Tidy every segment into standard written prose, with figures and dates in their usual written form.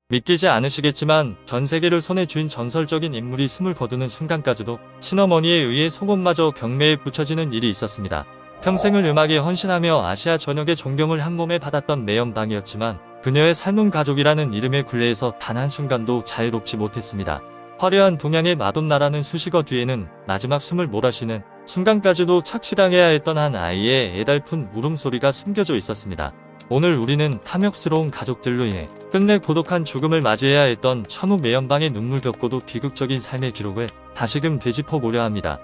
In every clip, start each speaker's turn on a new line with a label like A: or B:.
A: 믿기지 않으시겠지만 전 세계를 손에 쥔 전설적인 인물이 숨을 거두는 순간까지도 친어머니에 의해 속옷마저 경매에 붙여지는 일이 있었습니다. 평생을 음악에 헌신하며 아시아 전역의 존경을 한몸에 받았던 매연방이었지만 그녀의 삶은 가족이라는 이름의 굴레에서 단 한순간도 자유롭지 못했습니다. 화려한 동양의 마돈나라는 수식어 뒤에는 마지막 숨을 몰아쉬는 순간까지도 착취당해야 했던 한 아이의 애달픈 울음소리가 숨겨져 있었습니다. 오늘 우리는 탐욕스러운 가족들로 인해 끝내 고독한 죽음을 맞이해야 했던 천우 매연방의 눈물겹고도 비극적인 삶의 기록을 다시금 되짚어보려 합니다.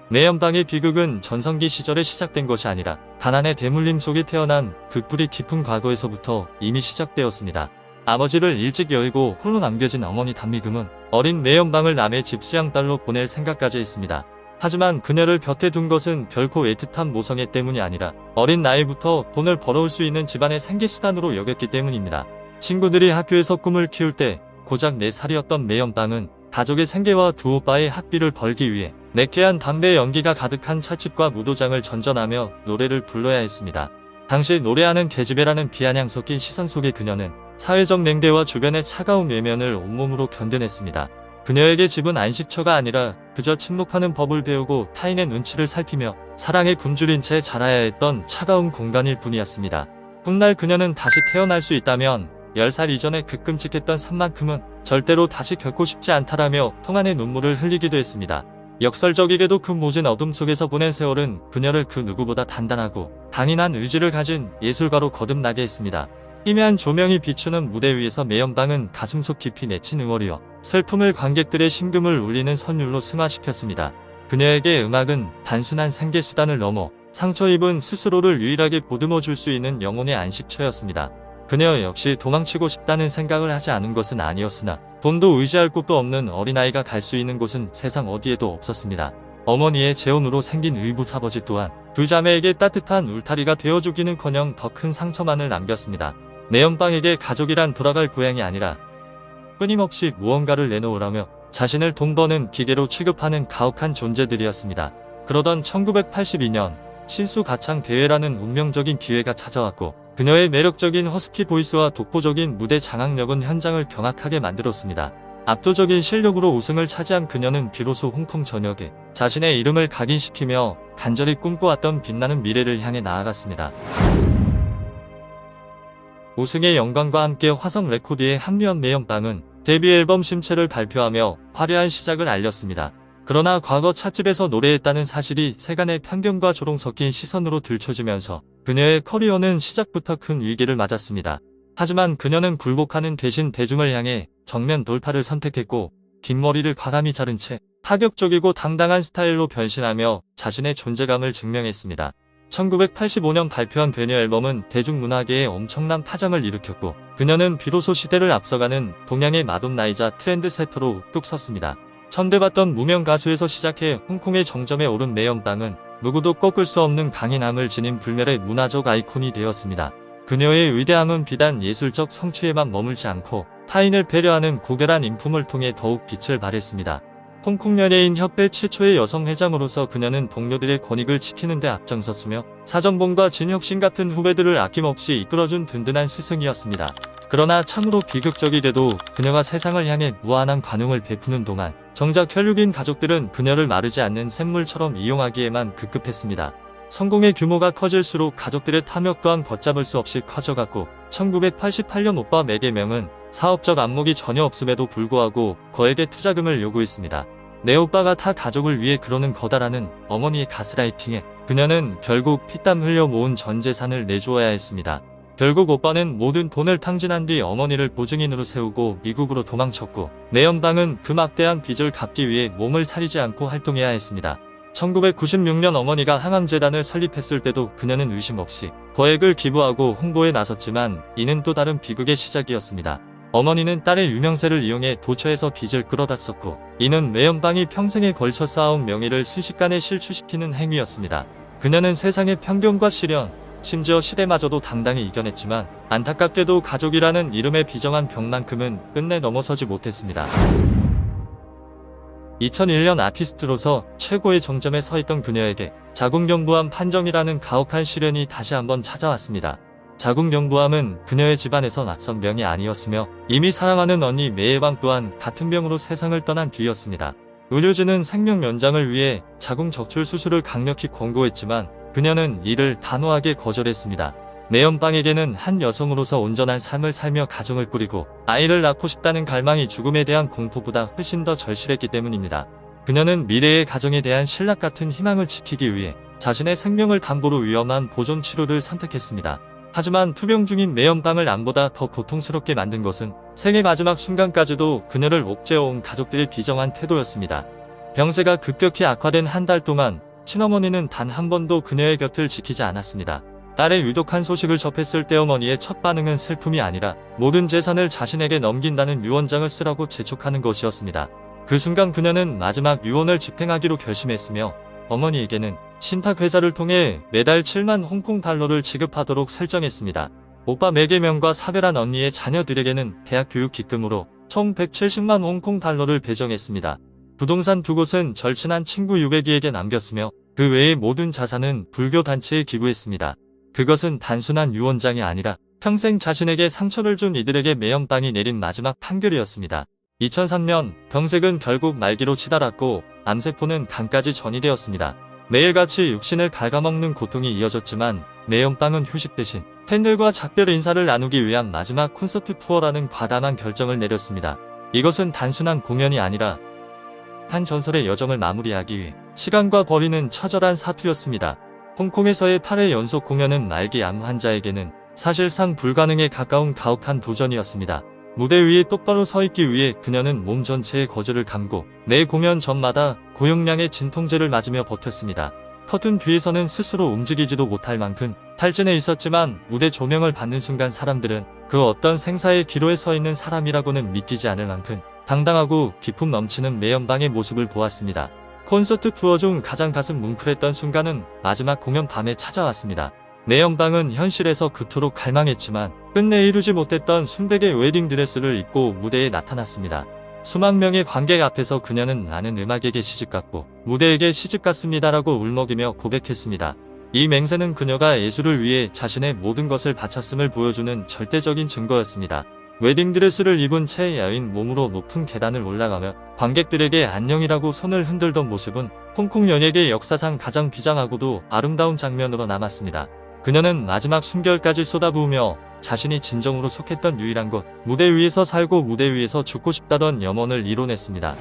A: 매연방의 비극은 전성기 시절에 시작된 것이 아니라 가난의 대물림 속에 태어난 그 뿌리 깊은 과거에서부터 이미 시작되었습니다. 아버지를 일찍 여의고 홀로 남겨진 어머니 단미금은 어린 매연방을 남의 집수양딸로 보낼 생각까지 했습니다. 하지만 그녀를 곁에 둔 것은 결코 애틋한 모성애 때문이 아니라 어린 나이부터 돈을 벌어올 수 있는 집안의 생계수단으로 여겼기 때문입니다. 친구들이 학교에서 꿈을 키울 때 고작 4살이었던 매연방은 가족의 생계와 두 오빠의 학비를 벌기 위해 내쾌한 담배 연기가 가득한 찻집과 무도장을 전전하며 노래를 불러야 했습니다. 당시 노래하는 계집애라는 비아냥 섞인 시선 속에 그녀는 사회적 냉대와 주변의 차가운 외면을 온몸으로 견뎌냈습니다. 그녀에게 집은 안식처가 아니라 그저 침묵하는 법을 배우고 타인의 눈치를 살피며 사랑에 굶주린 채 자라야 했던 차가운 공간일 뿐이었습니다. 훗날 그녀는 다시 태어날 수 있다면 10살 이전에 그 끔찍했던 삶만큼은 절대로 다시 겪고 싶지 않다라며 통한의 눈물을 흘리기도 했습니다. 역설적이게도 그 모진 어둠 속에서 보낸 세월은 그녀를 그 누구보다 단단하고 강인한 의지를 가진 예술가로 거듭나게 했습니다. 희미한 조명이 비추는 무대 위에서 매연방은 가슴속 깊이 맺힌 응어리와 슬픔을 관객들의 심금을 울리는 선율로 승화시켰습니다. 그녀에게 음악은 단순한 생계수단을 넘어 상처 입은 스스로를 유일하게 보듬어 줄 수 있는 영혼의 안식처였습니다. 그녀 역시 도망치고 싶다는 생각을 하지 않은 것은 아니었으나 돈도 의지할 곳도 없는 어린아이가 갈 수 있는 곳은 세상 어디에도 없었습니다. 어머니의 재혼으로 생긴 의붓아버지 또한 두 자매에게 따뜻한 울타리가 되어주기는커녕 더 큰 상처만을 남겼습니다. 매연방에게 가족이란 돌아갈 고향이 아니라 끊임없이 무언가를 내놓으라며 자신을 돈 버는 기계로 취급하는 가혹한 존재들이었습니다. 그러던 1982년 신수 가창 대회라는 운명적인 기회가 찾아왔고 그녀의 매력적인 허스키 보이스와 독보적인 무대 장악력은 현장을 경악하게 만들었습니다. 압도적인 실력으로 우승을 차지한 그녀는 비로소 홍콩 전역에 자신의 이름을 각인시키며 간절히 꿈꿔왔던 빛나는 미래를 향해 나아갔습니다. 우승의 영광과 함께 화성 레코드에 합류한 매연방은 데뷔 앨범 심체를 발표하며 화려한 시작을 알렸습니다. 그러나 과거 찻집에서 노래했다는 사실이 세간의 편견과 조롱 섞인 시선으로 들춰지면서 그녀의 커리어는 시작부터 큰 위기를 맞았습니다. 하지만 그녀는 굴복하는 대신 대중을 향해 정면 돌파를 선택했고 긴 머리를 과감히 자른 채 파격적이고 당당한 스타일로 변신하며 자신의 존재감을 증명했습니다. 1985년 발표한 되뇌 앨범은 대중문화계에 엄청난 파장을 일으켰고 그녀는 비로소 시대를 앞서가는 동양의 마돈나이자 트렌드세터로 뚝 섰습니다. 천대받던 무명 가수에서 시작해 홍콩의 정점에 오른 매연방은 누구도 꺾을 수 없는 강인함을 지닌 불멸의 문화적 아이콘이 되었습니다. 그녀의 위대함은 비단 예술적 성취에만 머물지 않고 타인을 배려하는 고결한 인품을 통해 더욱 빛을 발했습니다. 홍콩 연예인 협회 최초의 여성 회장으로서 그녀는 동료들의 권익을 지키는 데 앞장섰으며 사전봉과 진혁신 같은 후배들을 아낌없이 이끌어준 든든한 스승이었습니다. 그러나 참으로 비극적이게도 그녀가 세상을 향해 무한한 관용을 베푸는 동안 정작 혈육인 가족들은 그녀를 마르지 않는 샘물처럼 이용하기에만 급급했습니다. 성공의 규모가 커질수록 가족들의 탐욕 또한 걷잡을 수 없이 커져갔고 1988년 오빠 매개명은 사업적 안목이 전혀 없음에도 불구하고 거액의 투자금을 요구했습니다. 내 오빠가 타 가족을 위해 그러는 거다라는 어머니의 가스라이팅에 그녀는 결국 피땀 흘려 모은 전 재산을 내주어야 했습니다. 결국 오빠는 모든 돈을 탕진한 뒤 어머니를 보증인으로 세우고 미국으로 도망쳤고 매연방은 그 막대한 빚을 갚기 위해 몸을 사리지 않고 활동해야 했습니다. 1996년 어머니가 항암재단을 설립했을 때도 그녀는 의심 없이 거액을 기부하고 홍보에 나섰지만 이는 또 다른 비극의 시작이었습니다. 어머니는 딸의 유명세를 이용해 도처에서 빚을 끌어다 썼고 이는 매연방이 평생에 걸쳐 쌓아온 명예를 순식간에 실추시키는 행위였습니다. 그녀는 세상의 편견과 시련, 심지어 시대마저도 당당히 이겨냈지만 안타깝게도 가족이라는 이름의 비정한 벽만큼은 끝내 넘어서지 못했습니다. 2001년 아티스트로서 최고의 정점에 서 있던 그녀에게 자궁경부암 판정이라는 가혹한 시련이 다시 한번 찾아왔습니다. 자궁경부암은 그녀의 집안에서 낯선 병이 아니었으며 이미 사랑하는 언니 매예방 또한 같은 병으로 세상을 떠난 뒤였습니다. 의료진은 생명 연장을 위해 자궁 적출 수술을 강력히 권고했지만 그녀는 이를 단호하게 거절했습니다. 매연방에게는 한 여성으로서 온전한 삶을 살며 가정을 꾸리고 아이를 낳고 싶다는 갈망이 죽음에 대한 공포보다 훨씬 더 절실했기 때문입니다. 그녀는 미래의 가정에 대한 신락 같은 희망을 지키기 위해 자신의 생명을 담보로 위험한 보존 치료를 선택했습니다. 하지만 투병 중인 매연방을 남보다 더 고통스럽게 만든 것은 생의 마지막 순간까지도 그녀를 옥죄어온 가족들의 비정한 태도였습니다. 병세가 급격히 악화된 한 달 동안 친어머니는 단 한 번도 그녀의 곁을 지키지 않았습니다. 딸의 위독한 소식을 접했을 때 어머니의 첫 반응은 슬픔이 아니라 모든 재산을 자신에게 넘긴다는 유언장을 쓰라고 재촉하는 것이었습니다. 그 순간 그녀는 마지막 유언을 집행하기로 결심했으며 어머니에게는 신탁회사를 통해 매달 7만 홍콩 달러를 지급하도록 설정했습니다. 오빠 4개명과 사별한 언니의 자녀들에게는 대학 교육 기금으로 총 170만 홍콩 달러를 배정했습니다. 부동산 2곳은 절친한 친구 600이에게 남겼으며 그 외의 모든 자산은 불교 단체에 기부했습니다. 그것은 단순한 유언장이 아니라 평생 자신에게 상처를 준 이들에게 매연방이 내린 마지막 판결이었습니다. 2003년 병색은 결국 말기로 치달았고 암세포는 간까지 전이되었습니다. 매일같이 육신을 갉아먹는 고통이 이어졌지만 매연방은 휴식 대신 팬들과 작별 인사를 나누기 위한 마지막 콘서트 투어라는 과감한 결정을 내렸습니다. 이것은 단순한 공연이 아니라 한 전설의 여정을 마무리하기 위해 시간과 버리는 처절한 사투였습니다. 홍콩에서의 8회 연속 공연은 말기 암 환자에게는 사실상 불가능에 가까운 가혹한 도전이었습니다. 무대 위에 똑바로 서 있기 위해 그녀는 몸 전체에 거즈를 감고 매 공연 전마다 고용량의 진통제를 맞으며 버텼습니다. 커튼 뒤에서는 스스로 움직이지도 못할 만큼 탈진해 있었지만 무대 조명을 받는 순간 사람들은 그 어떤 생사의 기로에 서 있는 사람이라고는 믿기지 않을 만큼 당당하고 기품 넘치는 매연방의 모습을 보았습니다. 콘서트 투어 중 가장 가슴 뭉클했던 순간은 마지막 공연 밤에 찾아왔습니다. 매연방은 현실에서 그토록 갈망했지만 끝내 이루지 못했던 순백의 웨딩드레스를 입고 무대에 나타났습니다. 수만 명의 관객 앞에서 그녀는 나는 음악에게 시집갔고 무대에게 시집갔습니다라고 울먹이며 고백했습니다. 이 맹세는 그녀가 예술을 위해 자신의 모든 것을 바쳤음을 보여주는 절대적인 증거였습니다. 웨딩드레스를 입은 채 야윈 몸으로 높은 계단을 올라가며 관객들에게 안녕이라고 손을 흔들던 모습은 홍콩 연예계 역사상 가장 비장하고도 아름다운 장면으로 남았습니다. 그녀는 마지막 숨결까지 쏟아부으며 자신이 진정으로 속했던 유일한 곳, 무대 위에서 살고 무대 위에서 죽고 싶다던 염원을 이뤄냈습니다.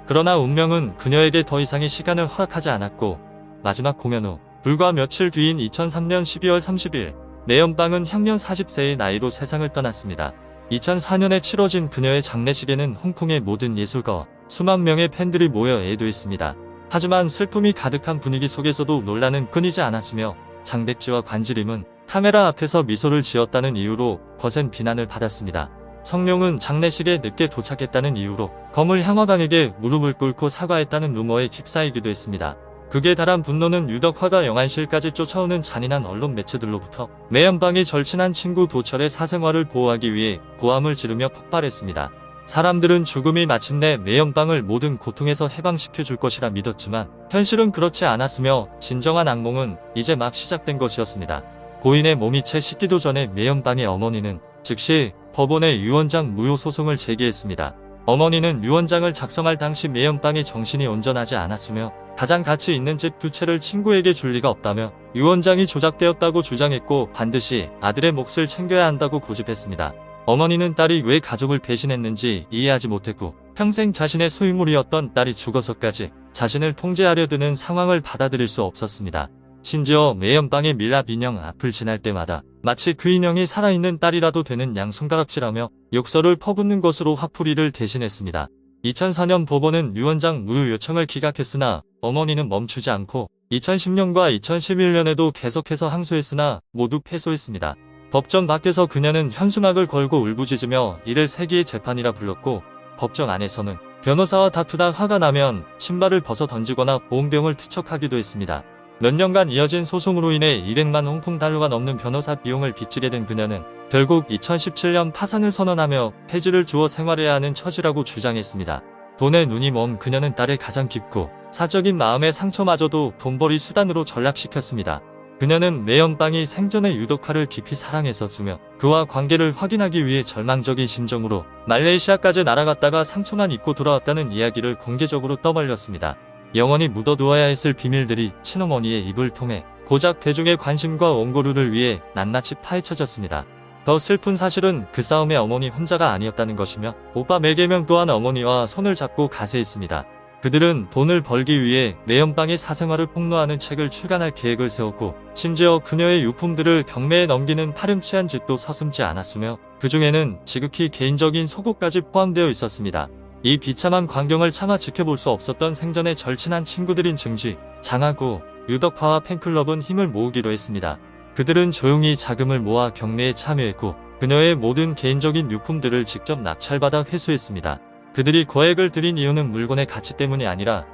A: 그러나 운명은 그녀에게 더 이상의 시간을 허락하지 않았고 마지막 공연 후 불과 며칠 뒤인 2003년 12월 30일 매연방은 향년 40세의 나이로 세상을 떠났습니다. 2004년에 치러진 그녀의 장례식에는 홍콩의 모든 예술가와 수만 명의 팬들이 모여 애도했습니다. 하지만 슬픔이 가득한 분위기 속에서도 논란은 끊이지 않았으며 장백지와 관지림은 카메라 앞에서 미소를 지었다는 이유로 거센 비난을 받았습니다. 성룡은 장례식에 늦게 도착했다는 이유로 거물 향화강에게 무릎을 꿇고 사과했다는 루머에 휩싸이기도 했습니다. 극에 달한 분노는 유독 화가 영안실까지 쫓아오는 잔인한 언론 매체들로부터 매연방이 절친한 친구 도철의 사생활을 보호하기 위해 고함을 지르며 폭발했습니다. 사람들은 죽음이 마침내 매연방을 모든 고통에서 해방시켜줄 것이라 믿었지만 현실은 그렇지 않았으며 진정한 악몽은 이제 막 시작된 것이었습니다. 고인의 몸이 채 식기도 전에 매연방의 어머니는 즉시 법원에 유언장 무효 소송을 제기했습니다. 어머니는 유언장을 작성할 당시 매연방이 정신이 온전하지 않았으며 가장 가치 있는 집 2채를 친구에게 줄 리가 없다며 유언장이 조작되었다고 주장했고 반드시 아들의 몫을 챙겨야 한다고 고집했습니다. 어머니는 딸이 왜 가족을 배신했는지 이해하지 못했고 평생 자신의 소유물이었던 딸이 죽어서까지 자신을 통제하려 드는 상황을 받아들일 수 없었습니다. 심지어 매연방의 밀랍 인형 앞을 지날 때마다 마치 그 인형이 살아있는 딸이라도 되는 양 손가락질하며 욕설을 퍼붓는 것으로 화풀이를 대신했습니다. 2004년 법원은 유언장 무효 요청을 기각했으나 어머니는 멈추지 않고 2010년과 2011년에도 계속해서 항소했으나 모두 패소했습니다. 법정 밖에서 그녀는 현수막을 걸고 울부짖으며 이를 세기의 재판이라 불렀고 법정 안에서는 변호사와 다투다 화가 나면 신발을 벗어 던지거나 보온병을 투척하기도 했습니다. 몇 년간 이어진 소송으로 인해 200만 홍콩 달러가 넘는 변호사 비용을 빚지게 된 그녀는 결국 2017년 파산을 선언하며 폐지를 주어 생활해야 하는 처지라고 주장했습니다. 돈에 눈이 먼 그녀는 딸의 가장 깊고 사적인 마음의 상처마저도 돈벌이 수단으로 전락시켰습니다. 그녀는 매연빵이 생전에 유독화를 깊이 사랑했었으며 그와 관계를 확인하기 위해 절망적인 심정으로 말레이시아까지 날아갔다가 상처만 입고 돌아왔다는 이야기를 공개적으로 떠벌렸습니다. 영원히 묻어두어야 했을 비밀들이 친어머니의 입을 통해 고작 대중의 관심과 원고료를 위해 낱낱이 파헤쳐졌습니다. 더 슬픈 사실은 그 싸움에 어머니 혼자가 아니었다는 것이며 오빠 매개명 또한 어머니와 손을 잡고 가세했습니다. 그들은 돈을 벌기 위해 매연빵의 사생활을 폭로하는 책을 출간할 계획을 세웠고 심지어 그녀의 유품들을 경매에 넘기는 파렴치한 짓도 서슴지 않았으며 그 중에는 지극히 개인적인 속옷까지 포함되어 있었습니다. 이 비참한 광경을 차마 지켜볼 수 없었던 생전의 절친한 친구들인 증지, 장하구, 유덕화와 팬클럽은 힘을 모으기로 했습니다. 그들은 조용히 자금을 모아 경매에 참여했고 그녀의 모든 개인적인 유품들을 직접 낙찰받아 회수했습니다. 그들이 거액을 들인 이유는 물건의 가치 때문이 아니라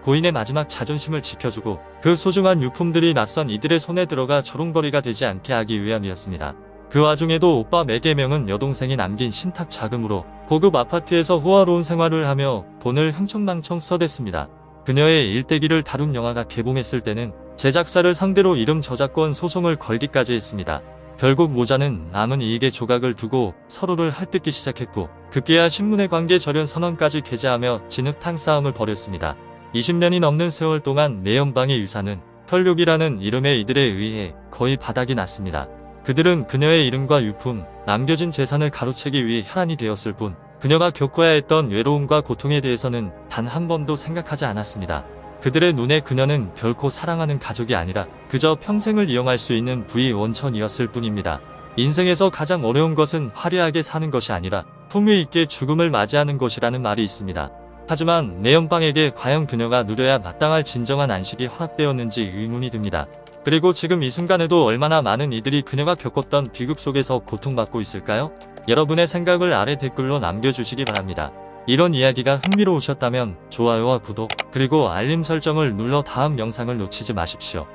A: 고인의 마지막 자존심을 지켜주고 그 소중한 유품들이 낯선 이들의 손에 들어가 조롱거리가 되지 않게 하기 위함이었습니다. 그 와중에도 오빠 매개명은 여동생이 남긴 신탁 자금으로 고급 아파트에서 호화로운 생활을 하며 돈을 흥청망청 써댔습니다. 그녀의 일대기를 다룬 영화가 개봉했을 때는 제작사를 상대로 이름 저작권 소송을 걸기까지 했습니다. 결국 모자는 남은 이익의 조각을 두고 서로를 헐뜯기 시작했고 급기야 신문의 관계 절연 선언까지 게재하며 진흙탕 싸움을 벌였습니다. 20년이 넘는 세월 동안 매연방의 유산은 혈육이라는 이름의 이들에 의해 거의 바닥이 났습니다. 그들은 그녀의 이름과 유품, 남겨진 재산을 가로채기 위해 혈안이 되었을 뿐 그녀가 겪어야 했던 외로움과 고통에 대해서는 단 한 번도 생각하지 않았습니다. 그들의 눈에 그녀는 결코 사랑하는 가족이 아니라 그저 평생을 이용할 수 있는 부의 원천이었을 뿐입니다. 인생에서 가장 어려운 것은 화려하게 사는 것이 아니라 품위 있게 죽음을 맞이하는 것이라는 말이 있습니다. 하지만 매연방에게 과연 그녀가 누려야 마땅할 진정한 안식이 허락되었는지 의문이 듭니다. 그리고 지금 이 순간에도 얼마나 많은 이들이 그녀가 겪었던 비극 속에서 고통받고 있을까요? 여러분의 생각을 아래 댓글로 남겨주시기 바랍니다. 이런 이야기가 흥미로우셨다면 좋아요와 구독, 그리고 알림 설정을 눌러 다음 영상을 놓치지 마십시오.